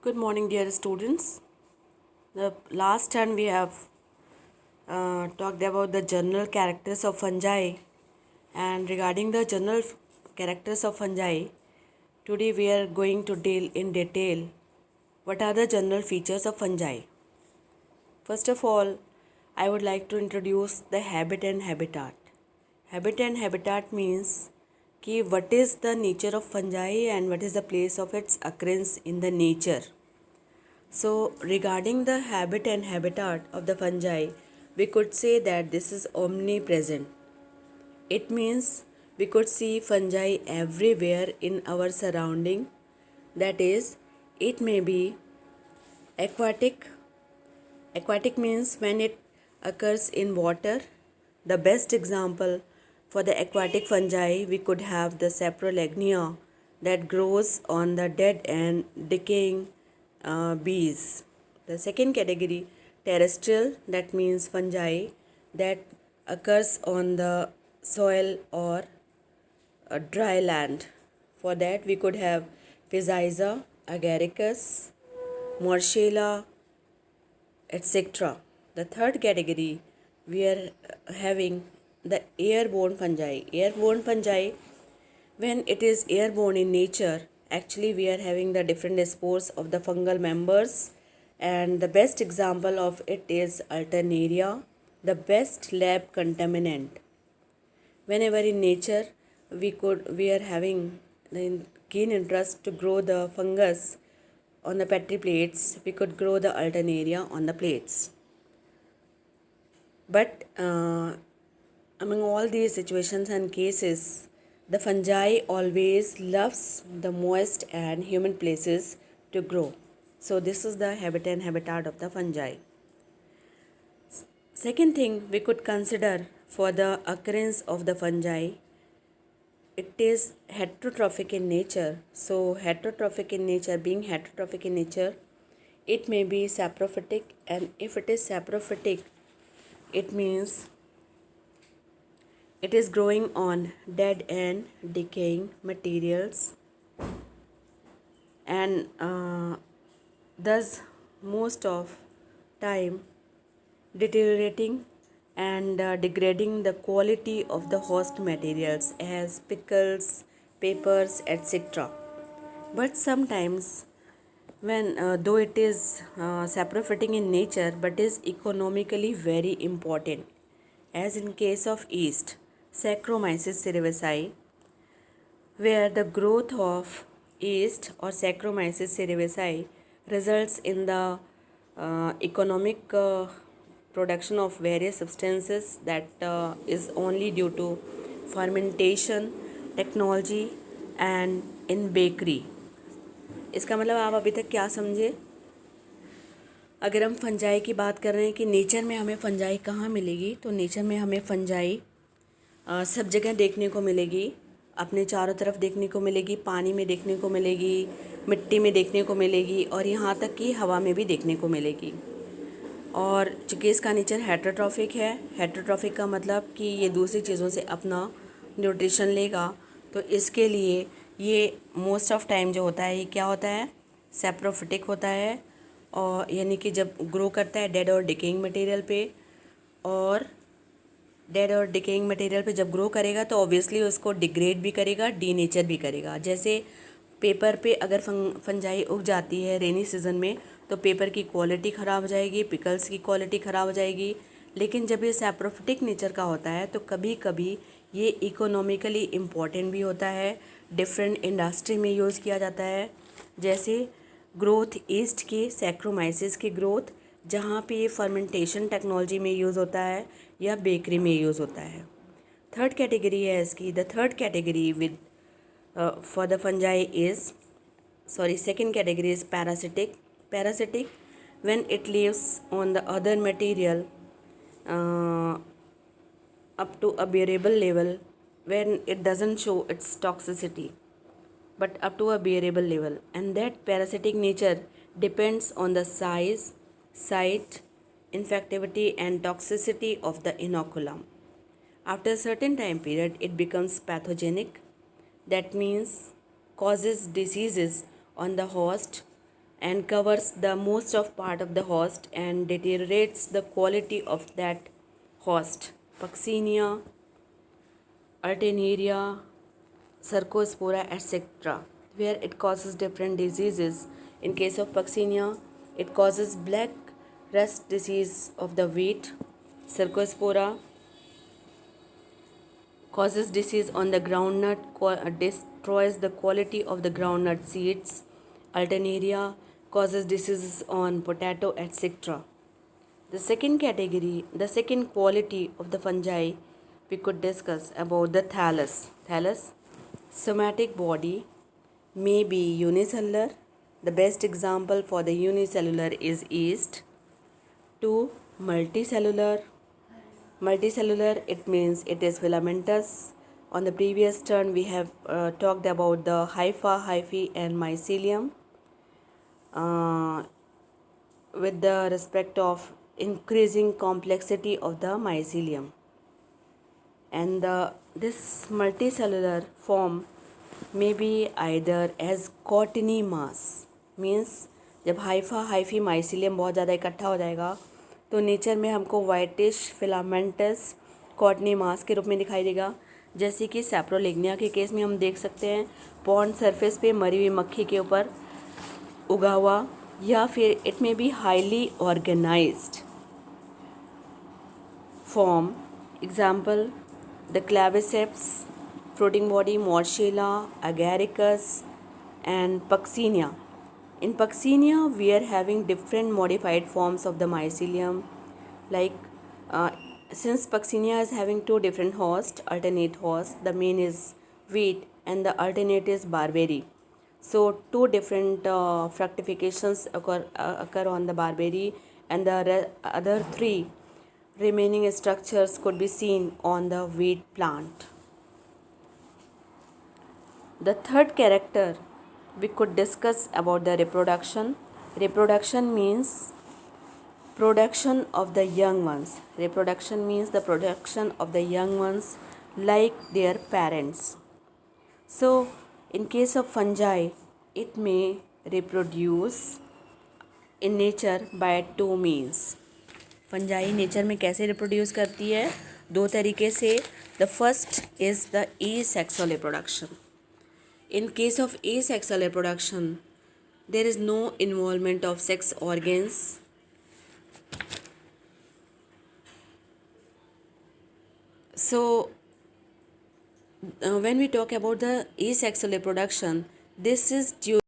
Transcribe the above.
Good morning, dear students. The last time we have talked about the general characters of fungi, and regarding the general characters of fungi, today we are going to deal in detail what are the general features of fungi. First of all, I would like to introduce the habit and habitat. Habit and habitat means कि what is the nature of fungi and what is the place of its occurrence in the nature. So, regarding the habit and habitat of the fungi, we could say that this is omnipresent. It means we could see fungi everywhere in our surrounding. That is, it may be aquatic. Aquatic means when it occurs in water. The best example for the aquatic fungi, we could have the Saprolegnia that grows on the dead and decaying bees. The second category, terrestrial, that means fungi that occurs on the soil or dry land. For that, we could have Physiza, Agaricus, Morchella, etc. The third category, we are having the airborne fungi. Airborne fungi, when it is airborne in nature, actually we are having the different spores of the fungal members, and the best example of it is Alternaria, the best lab contaminant. Whenever in nature we are having the keen interest to grow the fungus on the petri plates, we could grow the Alternaria on the plates. But among all these situations and cases, the fungi always loves the moist and humid places to grow. So this is the habit and habitat of the fungi. Second thing we could consider for the occurrence of the fungi, it is heterotrophic in nature. So heterotrophic in nature, being heterotrophic in nature, it may be saprophytic, and if it is saprophytic, it means it is growing on dead and decaying materials, and thus most of time deteriorating and degrading the quality of the host materials as pickles, papers, etc. But sometimes when though it is saprophytic in nature but is economically very important, as in case of yeast, Saccharomyces cerevisiae, where the growth of yeast or Saccharomyces cerevisiae results in the economic production of various substances that is only due to fermentation technology and in bakery. इसका मतलब आप अभी तक क्या समझे? अगर हम fungi की बात कर रहे हैं कि नेचर में हमें फंजाई कहाँ मिलेगी, तो नेचर में हमें फंजाई सब जगह देखने को मिलेगी, अपने चारों तरफ देखने को मिलेगी, पानी में देखने को मिलेगी, मिट्टी में देखने को मिलेगी, और यहाँ तक कि हवा में भी देखने को मिलेगी. और चूँकि इसका नेचर हेटरोट्रॉफिक है, हेटरोट्रॉफिक का मतलब कि ये दूसरी चीज़ों से अपना न्यूट्रिशन लेगा, तो इसके लिए ये मोस्ट ऑफ टाइम जो होता है ये क्या होता है, सैप्रोफिटिक होता है, और यानी कि जब ग्रो करता है डेड और डिकेइंग मटेरियल पे, और डेड और डिकेइंग मटेरियल पे जब ग्रो करेगा तो ऑब्वियसली उसको डिग्रेड भी करेगा, डीनेचर भी करेगा. जैसे पेपर पे अगर फंजाई उग जाती है रेनी सीज़न में, तो पेपर की क्वालिटी ख़राब हो जाएगी, पिकल्स की क्वालिटी ख़राब हो जाएगी. लेकिन जब ये सैप्रोफिटिक नेचर का होता है तो कभी कभी ये इकोनॉमिकली इम्पॉर्टेंट भी होता है, डिफरेंट इंडस्ट्री में यूज़ किया जाता है. जैसे ग्रोथ ईस्ट की, सैक्रोमाइसिस की ग्रोथ, जहाँ पे ये फर्मेंटेशन टेक्नोलॉजी में यूज़ होता है या बेकरी में यूज़ होता है. थर्ड कैटेगरी है इसकी. The third category with for the fungi is, second category is parasitic when it lives on the other material up to a bearable level, when it doesn't show its toxicity but up to a bearable level, and that parasitic nature depends on the size, site, infectivity and toxicity of the inoculum. After a certain time period, it becomes pathogenic. That means causes diseases on the host, and covers the most of part of the host and deteriorates the quality of that host. Puccinia, Alternaria, Cercospora, etc., where it causes different diseases. In case of Puccinia, it causes black rust disease of the wheat. Cercospora causes disease on the groundnut, destroys the quality of the groundnut seeds. Alternaria causes diseases on potato, etc. The second category, the second quality of the fungi we could discuss about the thallus. Thallus, somatic body, may be unicellular. The best example for the unicellular is yeast. 2. Multicellular. Multicellular, it means it is filamentous. On the previous turn, we have talked about the hypha, hyphae, and mycelium uh, with the respect of increasing complexity of the mycelium. And this multicellular form may be either as cottony mass, means जब Haifa hyphae mycelium बहुत ज़्यादा इकट्ठा हो जाएगा तो nature में हमको whitish filamentous cottony मास के रूप में दिखाई देगा, जैसे कि सैप्रोलिग्निया के केस में हम देख सकते हैं पॉन्ड सरफेस पे मरी हुई मक्खी के ऊपर उगा हुआ, या फिर it may be highly organised form. Example, the claviceps, fruiting body, Morchella, agaricus, and Puccinia. In Puccinia, we are having different modified forms of the mycelium. Like, since Puccinia is having two different hosts, alternate hosts, the main is wheat and the alternate is barberry. So, two different fructifications occur on the barberry, and the other three remaining structures could be seen on the wheat plant. The third character we could discuss about the reproduction. Reproduction means production of the young ones. Reproduction means the production of the young ones like their parents. So, in case of fungi, it may reproduce in nature by two means. Fungi nature में कैसे reproduce करती है? दो तरीके से. The first is the asexual reproduction. In case of asexual reproduction, there is no involvement of sex organs. So, when we talk about the asexual reproduction, this is due